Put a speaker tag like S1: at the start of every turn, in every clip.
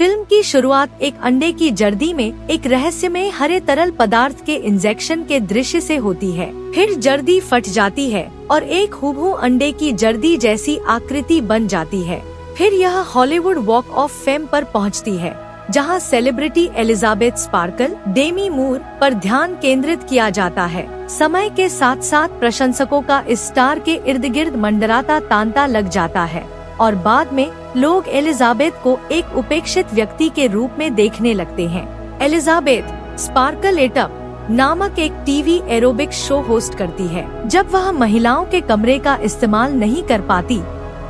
S1: Film की शुरुआत एक अंडे की जर्दी में एक रहस्यमय हरे तरल पदार्थ के इंजेक्शन के दृश्य से होती है। फिर जर्दी फट जाती है और एक हूबहू अंडे की जर्दी जैसी आकृति बन जाती है। फिर यह हॉलीवुड वॉक ऑफ फेम पर पहुंचती है, जहां सेलिब्रिटी एलिजाबेथ स्पार्कल, डेमी मूर पर ध्यान केंद्रित किया जाता है। समय के साथ साथ प्रशंसकों का इस स्टार के इर्द गिर्द मंडराता तांता लग जाता है और बाद में लोग एलिजाबेथ को एक उपेक्षित व्यक्ति के रूप में देखने लगते हैं। एलिजाबेथ स्पार्कल इट अप नामक एक टीवी एरोबिक्स शो होस्ट करती है। जब वह महिलाओं के कमरे का इस्तेमाल नहीं कर पाती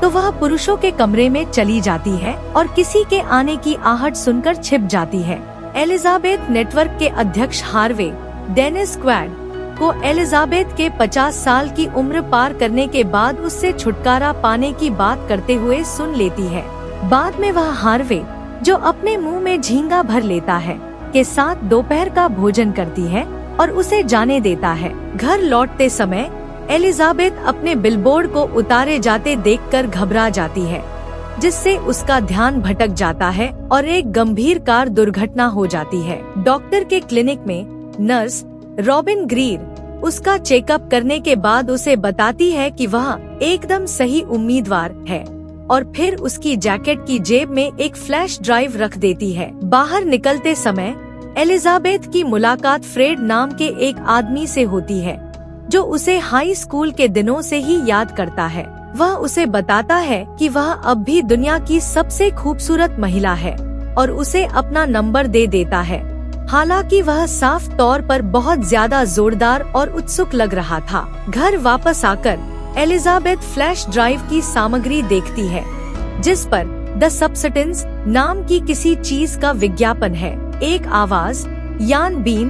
S1: तो वह पुरुषों के कमरे में चली जाती है और किसी के आने की आहट सुनकर छिप जाती है। एलिजाबेथ नेटवर्क के अध्यक्ष हार्वे डेनिस क्वाड को एलिजाबेथ के 50 साल की उम्र पार करने के बाद उससे छुटकारा पाने की बात करते हुए सुन लेती है। बाद में वह हार्वे, जो अपने मुंह में झींगा भर लेता है, के साथ दोपहर का भोजन करती है और उसे जाने देता है। घर लौटते समय एलिजाबेथ अपने बिलबोर्ड को उतारे जाते देखकर घबरा जाती है, जिससे उसका ध्यान भटक जाता है और एक गंभीर कार दुर्घटना हो जाती है। डॉक्टर के क्लिनिक में नर्स रॉबिन ग्रीर उसका चेकअप करने के बाद उसे बताती है कि वह एकदम सही उम्मीदवार है और फिर उसकी जैकेट की जेब में एक फ्लैश ड्राइव रख देती है। बाहर निकलते समय एलिजाबेथ की मुलाकात फ्रेड नाम के एक आदमी से होती है, जो उसे हाई स्कूल के दिनों से ही याद करता है। वह उसे बताता है कि वह अब भी दुनिया की सबसे खूबसूरत महिला है और उसे अपना नंबर दे देता है। हालांकि वह साफ तौर पर बहुत ज्यादा जोरदार और उत्सुक लग रहा था। घर वापस आकर एलिजाबेथ फ्लैश ड्राइव की सामग्री देखती है, जिस पर द सब्सटेंस नाम की किसी चीज का विज्ञापन है। एक आवाज यान बीन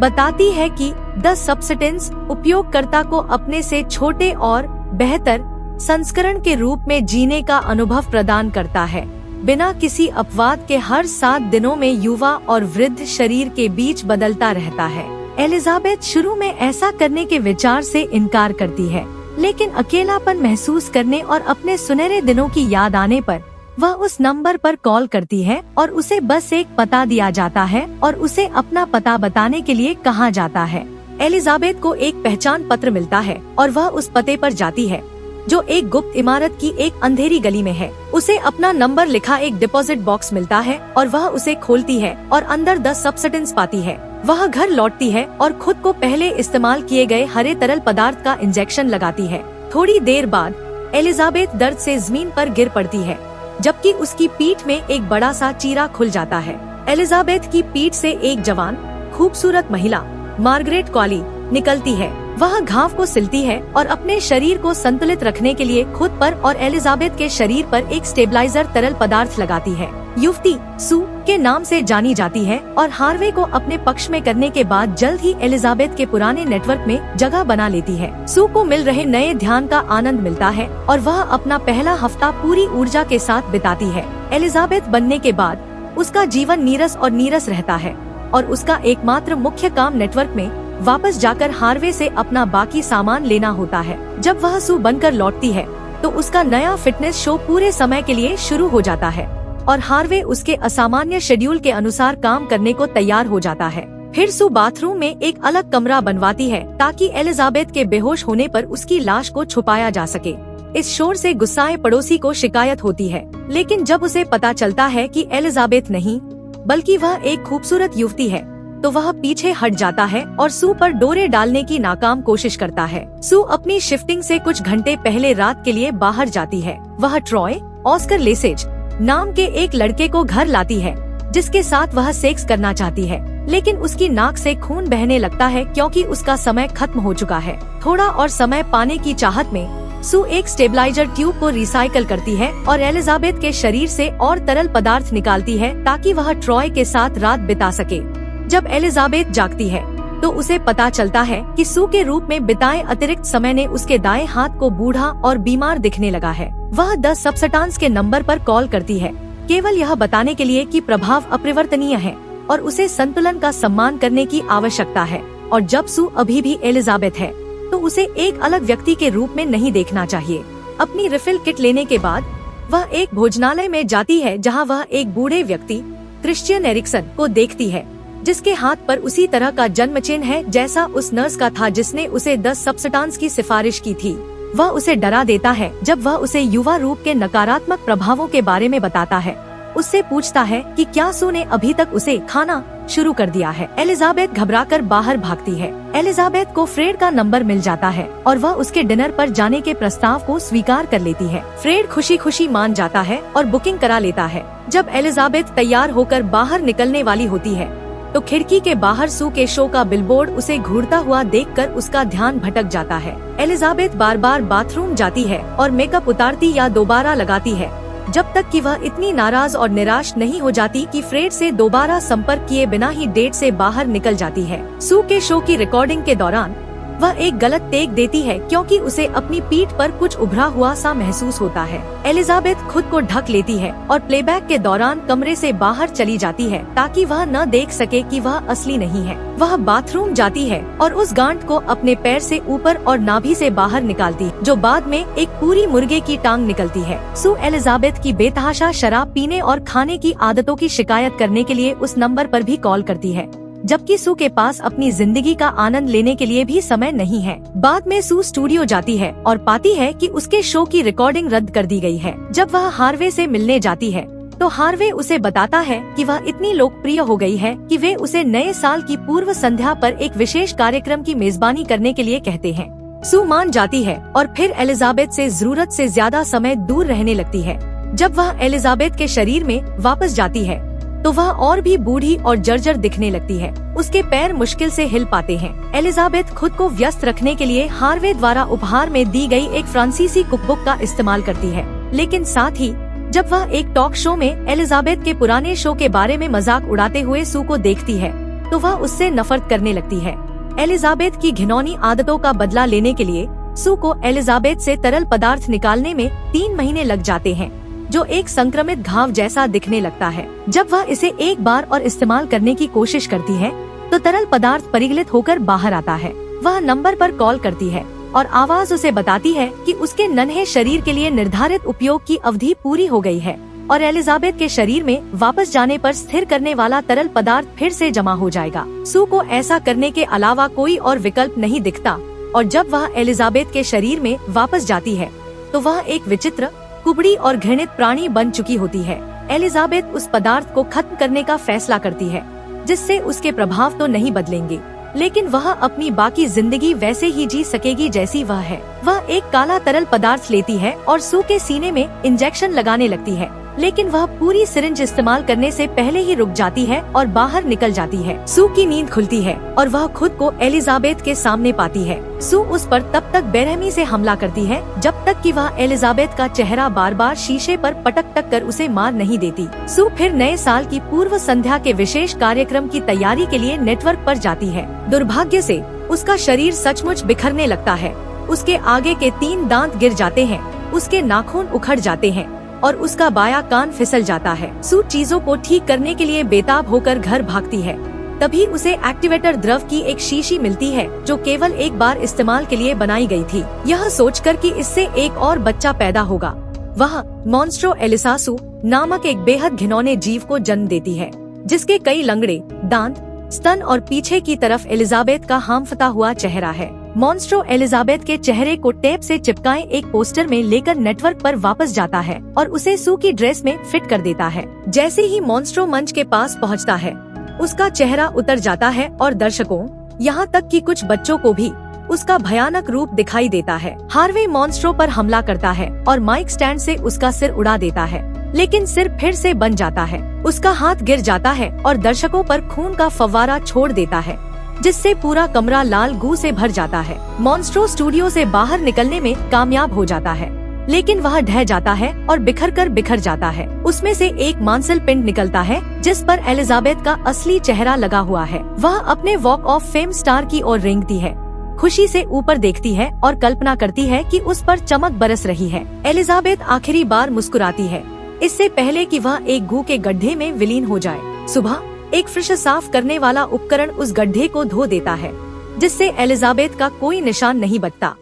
S1: बताती है कि द सब्सटेंस उपयोगकर्ता को अपने से छोटे और बेहतर संस्करण के रूप में जीने का अनुभव प्रदान करता है, बिना किसी अपवाद के। हर 7 दिनों में युवा और वृद्ध शरीर के बीच बदलता रहता है। एलिजाबेथ शुरू में ऐसा करने के विचार से इनकार करती है, लेकिन अकेलापन महसूस करने और अपने सुनहरे दिनों की याद आने पर वह उस नंबर पर कॉल करती है और उसे बस एक पता दिया जाता है और उसे अपना पता बताने के लिए कहा जाता है। एलिजाबेथ को एक पहचान पत्र मिलता है और वह उस पते पर जाती है, जो एक गुप्त इमारत की एक अंधेरी गली में है। उसे अपना नंबर लिखा एक डिपॉजिट बॉक्स मिलता है और वह उसे खोलती है और अंदर 10 सब्सटेंस पाती है। वह घर लौटती है और खुद को पहले इस्तेमाल किए गए हरे तरल पदार्थ का इंजेक्शन लगाती है। थोड़ी देर बाद एलिजाबेथ दर्द से जमीन पर गिर पड़ती है, जबकि उसकी पीठ में एक बड़ा सा चीरा खुल जाता है। एलिजाबेथ की पीठ से एक जवान खूबसूरत महिला मार्गरेट कॉली निकलती है। वह घाव को सिलती है और अपने शरीर को संतुलित रखने के लिए खुद पर और एलिजाबेथ के शरीर पर एक स्टेबलाइजर तरल पदार्थ लगाती है। युवती सू के नाम से जानी जाती है और हार्वे को अपने पक्ष में करने के बाद जल्द ही एलिजाबेथ के पुराने नेटवर्क में जगह बना लेती है। सू को मिल रहे नए ध्यान का आनंद मिलता है और वह अपना पहला हफ्ता पूरी ऊर्जा के साथ बिताती है। एलिजाबेथ बनने के बाद उसका जीवन नीरस और नीरस रहता है और उसका एकमात्र मुख्य काम नेटवर्क में वापस जाकर हार्वे से अपना बाकी सामान लेना होता है। जब वह सू बनकर लौटती है तो उसका नया फिटनेस शो पूरे समय के लिए शुरू हो जाता है और हार्वे उसके असामान्य शेड्यूल के अनुसार काम करने को तैयार हो जाता है। फिर सू बाथरूम में एक अलग कमरा बनवाती है ताकि एलिजाबेथ के बेहोश होने पर उसकी लाश को छुपाया जा सके। इस शोर से गुस्साए पड़ोसी को शिकायत होती है, लेकिन जब उसे पता चलता है कि एलिजाबेथ नहीं बल्कि वह एक खूबसूरत युवती है तो वह पीछे हट जाता है और सू पर डोरे डालने की नाकाम कोशिश करता है। सू अपनी शिफ्टिंग से कुछ घंटे पहले रात के लिए बाहर जाती है। वह ट्रॉय ऑस्कर लेसेज नाम के एक लड़के को घर लाती है, जिसके साथ वह सेक्स करना चाहती है, लेकिन उसकी नाक से खून बहने लगता है क्योंकि उसका समय खत्म हो चुका है। थोड़ा और समय पाने की चाहत में सू एक स्टेबलाइजर ट्यूब को रिसाइकल करती है और एलिजाबेथ के शरीर से और तरल पदार्थ निकालती है ताकि वह ट्रॉय के साथ रात बिता सके। जब एलिजाबेथ जागती है तो उसे पता चलता है कि सू के रूप में बिताए अतिरिक्त समय ने उसके दाएं हाथ को बूढ़ा और बीमार दिखने लगा है। वह 10 सब्सटेंस के नंबर पर कॉल करती है, केवल यह बताने के लिए कि प्रभाव अपरिवर्तनीय है और उसे संतुलन का सम्मान करने की आवश्यकता है। और जब सू अभी भी एलिजाबेथ है तो उसे एक अलग व्यक्ति के रूप में नहीं देखना चाहिए। अपनी रिफिल किट लेने के बाद वह एक भोजनालय में जाती है जहां वह एक बूढ़े व्यक्ति क्रिश्चियन एरिक्सन को देखती है, जिसके हाथ पर उसी तरह का जन्म चिन्ह है जैसा उस नर्स का था जिसने उसे 10 सब्सटेंस की सिफारिश की थी। वह उसे डरा देता है जब वह उसे युवा रूप के नकारात्मक प्रभावों के बारे में बताता है। उससे पूछता है कि क्या सू ने अभी तक उसे खाना शुरू कर दिया है। एलिजाबेथ घबराकर बाहर भागती है। एलिजाबेथ को फ्रेड का नंबर मिल जाता है और वह उसके डिनर पर जाने के प्रस्ताव को स्वीकार कर लेती है। फ्रेड खुशी खुशी मान जाता है और बुकिंग करा लेता है। जब एलिजाबेथ तैयार होकर बाहर निकलने वाली होती है तो खिड़की के बाहर सू के शो का बिलबोर्ड उसे घूरता हुआ देखकर उसका ध्यान भटक जाता है। एलिजाबेथ बार बार बाथरूम जाती है और मेकअप उतारती या दोबारा लगाती है जब तक कि वह इतनी नाराज और निराश नहीं हो जाती कि फ्रेड से दोबारा संपर्क किए बिना ही डेट से बाहर निकल जाती है। सू के शो की रिकॉर्डिंग के दौरान वह एक गलत टेक देती है क्योंकि उसे अपनी पीठ पर कुछ उभरा हुआ सा महसूस होता है। एलिजाबेथ खुद को ढक लेती है और प्लेबैक के दौरान कमरे से बाहर चली जाती है ताकि वह न देख सके कि वह असली नहीं है। वह बाथरूम जाती है और उस गांठ को अपने पैर से ऊपर और नाभि से बाहर निकालती है, जो बाद में एक पूरी मुर्गे की टांग निकलती है। सू एलिजाबेथ की बेतहाशा शराब पीने और खाने की आदतों की शिकायत करने के लिए उस नंबर पर भी कॉल करती है, जबकि सू के पास अपनी जिंदगी का आनंद लेने के लिए भी समय नहीं है। बाद में सू स्टूडियो जाती है और पाती है कि उसके शो की रिकॉर्डिंग रद्द कर दी गई है। जब वह हार्वे से मिलने जाती है तो हार्वे उसे बताता है कि वह इतनी लोकप्रिय हो गई है कि वे उसे नए साल की पूर्व संध्या पर एक विशेष कार्यक्रम की मेजबानी करने के लिए कहते हैं। सू मान जाती है और फिर एलिजाबेथ से जरूरत से ज्यादा समय दूर रहने लगती है। जब वह एलिजाबेथ के शरीर में वापस जाती है तो वह और भी बूढ़ी और जर्जर दिखने लगती है। उसके पैर मुश्किल से हिल पाते हैं। एलिजाबेथ खुद को व्यस्त रखने के लिए हार्वे द्वारा उपहार में दी गई एक फ्रांसीसी कुकबुक का इस्तेमाल करती है, लेकिन साथ ही जब वह एक टॉक शो में एलिजाबेथ के पुराने शो के बारे में मजाक उड़ाते हुए सू को देखती है तो वह उससे नफरत करने लगती है। एलिजाबेथ की घिनौनी आदतों का बदला लेने के लिए सू को एलिजाबेथ से तरल पदार्थ निकालने में 3 महीने लग जाते हैं, जो एक संक्रमित घाव जैसा दिखने लगता है। जब वह इसे एक बार और इस्तेमाल करने की कोशिश करती है तो तरल पदार्थ परिगलित होकर बाहर आता है। वह नंबर पर कॉल करती है और आवाज उसे बताती है कि उसके नन्हे शरीर के लिए निर्धारित उपयोग की अवधि पूरी हो गई है और एलिजाबेथ के शरीर में वापस जाने पर स्थिर करने वाला तरल पदार्थ फिर से जमा हो जाएगा। सू को ऐसा करने के अलावा कोई और विकल्प नहीं दिखता और जब वह एलिजाबेथ के शरीर में वापस जाती है तो वह एक विचित्र, कुबड़ी और घृणित प्राणी बन चुकी होती है। एलिजाबेथ उस पदार्थ को खत्म करने का फैसला करती है, जिससे उसके प्रभाव तो नहीं बदलेंगे, लेकिन वह अपनी बाकी जिंदगी वैसे ही जी सकेगी जैसी वह है। वह एक काला तरल पदार्थ लेती है और सू के सीने में इंजेक्शन लगाने लगती है, लेकिन वह पूरी सिरिंज इस्तेमाल करने से पहले ही रुक जाती है और बाहर निकल जाती है। सू की नींद खुलती है और वह खुद को एलिजाबेथ के सामने पाती है। सू उस पर तब तक बेरहमी से हमला करती है जब तक कि वह एलिजाबेथ का चेहरा बार बार शीशे पर पटक कर उसे मार नहीं देती। सू फिर नए साल की पूर्व संध्या के विशेष कार्यक्रम की तैयारी के लिए नेटवर्क पर जाती है। दुर्भाग्य से उसका शरीर सचमुच बिखरने लगता है। उसके आगे के 3 दांत गिर जाते हैं, उसके नाखून उखड़ जाते हैं और उसका बायां कान फिसल जाता है। सू चीजों को ठीक करने के लिए बेताब होकर घर भागती है। तभी उसे एक्टिवेटर द्रव की एक शीशी मिलती है जो केवल एक बार इस्तेमाल के लिए बनाई गई थी। यह सोचकर कि इससे एक और बच्चा पैदा होगा, वह मॉन्स्ट्रो एलिसासू नामक एक बेहद घिनौने जीव को जन्म देती है, जिसके कई लंगड़े दांत, स्तन और पीछे की तरफ एलिजाबेथ का हांफता हुआ चेहरा है। मॉन्स्ट्रो एलिजाबेथ के चेहरे को टेप से चिपकाए एक पोस्टर में लेकर नेटवर्क पर वापस जाता है और उसे सू की ड्रेस में फिट कर देता है। जैसे ही मॉन्स्ट्रो मंच के पास पहुंचता है, उसका चेहरा उतर जाता है और दर्शकों, यहाँ तक कि कुछ बच्चों को भी उसका भयानक रूप दिखाई देता है। हार्वे मॉन्स्ट्रो पर हमला करता है और माइक स्टैंड से उसका सिर उड़ा देता है, लेकिन सिर फिर से बन जाता है। उसका हाथ गिर जाता है और दर्शकों पर खून का फव्वारा छोड़ देता है, जिससे पूरा कमरा लाल गू से भर जाता है। मॉन्स्ट्रो स्टूडियो से बाहर निकलने में कामयाब हो जाता है, लेकिन वह ढह जाता है और बिखर जाता है। उसमें से एक मांसल पिंड निकलता है जिस पर एलिजाबेथ का असली चेहरा लगा हुआ है। वह अपने वॉक ऑफ फेम स्टार की ओर रेंगती है, खुशी से ऊपर देखती है और कल्पना करती है कि उस पर चमक बरस रही है। एलिजाबेथ आखिरी बार मुस्कुराती है, इससे पहले कि वह एक गू के गड्ढे में विलीन हो जाए। सुबह एक फ्रिज साफ करने वाला उपकरण उस गड्ढे को धो देता है, जिससे एलिजाबेथ का कोई निशान नहीं बचता।